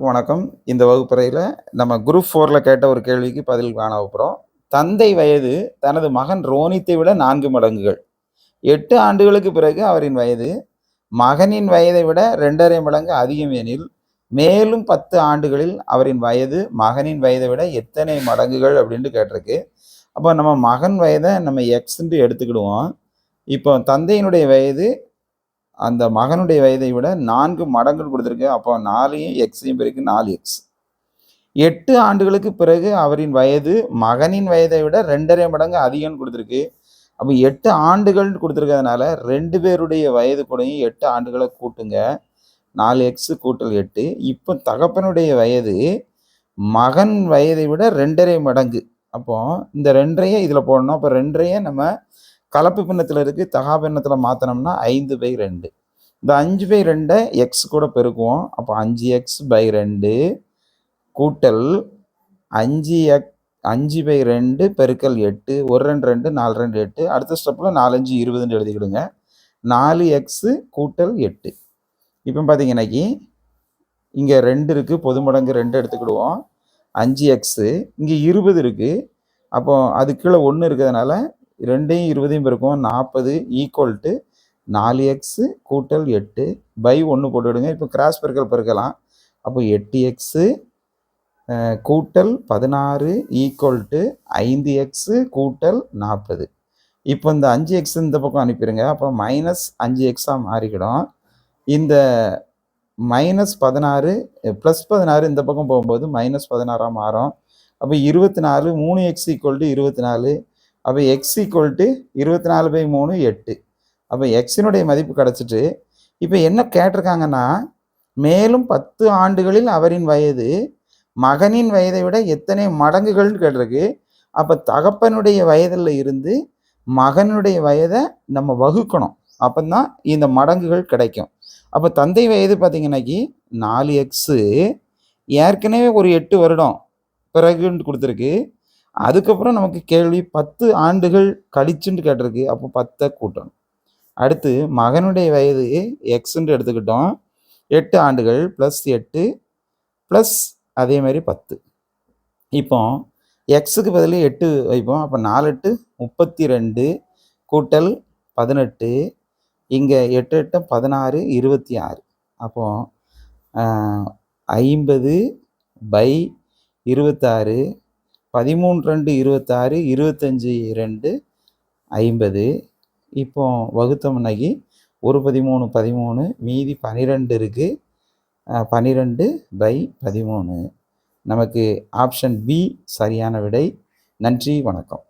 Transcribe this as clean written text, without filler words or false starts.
அனைவருக்கும் வணக்கம். இந்த வகுப்பறையில் நம்ம குரூப் 4ல் கேட்ட ஒரு கேள்விக்கு பதில் காண போகிறோம். தந்தை வயது தனது மகன் ரோனித்தை விட 4 மடங்குகள். 8 ஆண்டுகளுக்கு பிறகு அவரின் வயது மகனின் வயதை விட 2.5 மடங்கு அதிகம் எனில் மேலும் 10 ஆண்டுகளில் அவரின் வயது மகனின் வயதை விட எத்தனை மடங்குகள் அப்படின்ட்டு கேட்டிருக்கு. அப்போ நம்ம மகன் வயதை நம்ம எக்ஸ்ன்ட்டு எடுத்துக்கிடுவோம். இப்போ தந்தையினுடைய வயது அந்த மகனுடைய வயதை விட 4 மடங்கு கொடுத்துருக்கு. அப்போ 4ஐயும் எக்ஸையும் பெருக்கு 4x. 8 ஆண்டுகளுக்கு பிறகு அவரின் வயது மகனின் வயதை விட 2.5 மடங்கு அதிகம்னு கொடுத்துருக்கு. அப்போ 8 ஆண்டுகள் கொடுத்துருக்கிறதுனால 2 பேருடைய வயது கூடயும் 8 ஆண்டுகளை கூட்டுங்க. 4x கூட்டல் 8. இப்போ தகப்பனுடைய வயது மகன் வயதை விட 2.5 மடங்கு. அப்போ இந்த 2ஐயும் இதில் போடணும். அப்போ 2ஐயும் நம்ம கலப்பு பின்னத்தில் இருக்குது, தகா பின்னத்தில் மாற்றினோம்னா 5/2. இந்த 5/2 எக்ஸ் கூட பெருக்குவோம். அப்போ 5x/2 கூட்டல் 5/2 பெருக்கல் 8. 1 2 2 4 2 8. அடுத்த ஸ்டெப்பில் 4 5 20 எழுதிக்கிடுங்க. 4x கூட்டல் 8. இப்போ பார்த்தீங்கன்னாக்கி இங்கே 2 இருக்குது, பொது மடங்கு 2 எடுத்துக்கிடுவோம். 5x இங்கே 20 இருக்குது. அப்போ அது கீழே 1 இருக்கிறதுனால 2ஐயும் 20ஐயும் பெருக்கும் 40 ஈக்குவல் டு 4x கூட்டல் 8 பை 1 போட்டுவிடுங்க. இப்போ கிராஸ் பெருக்கல் பெருக்கலாம். அப்போ 8x கூட்டல் 16 ஈக்குவல் டு 5x கூட்டல் 40. இப்போ இந்த 5x இந்த பக்கம் அனுப்பிடுங்க. அப்போ -5x மாறிக்கிடும். இந்த -16 +16 இந்த பக்கம் போகும்போது -16 மாறும். அப்போ 24 3x ஈக்குவல் டு 24. அப்போ x ஈக்குவல் டு 24/3 8. அப்போ எக்ஸினுடைய மதிப்பு கிடச்சிட்டு இப்போ என்ன கேட்டிருக்காங்கன்னா, மேலும் 10 ஆண்டுகளில் அவரின் வயது மகனின் வயதை விட எத்தனை மடங்குகள்னு கேட்டிருக்கு. அப்போ தகப்பனுடைய வயதில் இருந்து மகனுடைய வயதை நம்ம வகுக்கணும். அப்போதான் இந்த மடங்குகள் கிடைக்கும். அப்போ தந்தை வயது பார்த்தீங்கன்னாக்கி 4x ஏற்கனவே ஒரு 8 வருடம் பிறகுன்னு கொடுத்துருக்கு. அதுக்கப்புறம் நமக்கு கேள்வி 10 ஆண்டுகள் கழிச்சுன்னு கேட்டிருக்கு. அப்போ 10 கூட்டணும். அடுத்து மகனுடைய வயது எக்ஸ்ன்னு எடுத்துக்கிட்டோம். 8 ஆண்டுகள் +8 ப்ளஸ் அதே மாதிரி 10. இப்போ எக்ஸுக்கு பதில் 8 வைப்போம். அப்போ 4 8 32 கூட்டல் 18. இங்கே 8 8 16 26. அப்போ 50/26 13 2 26 25 2 50. இப்போ வகுத்தோம்னாக்கி 1 13 13 மீதி 12 இருக்குது. 12/13. நமக்கு ஆப்ஷன் பி சரியான விடை. நன்றி, வணக்கம்.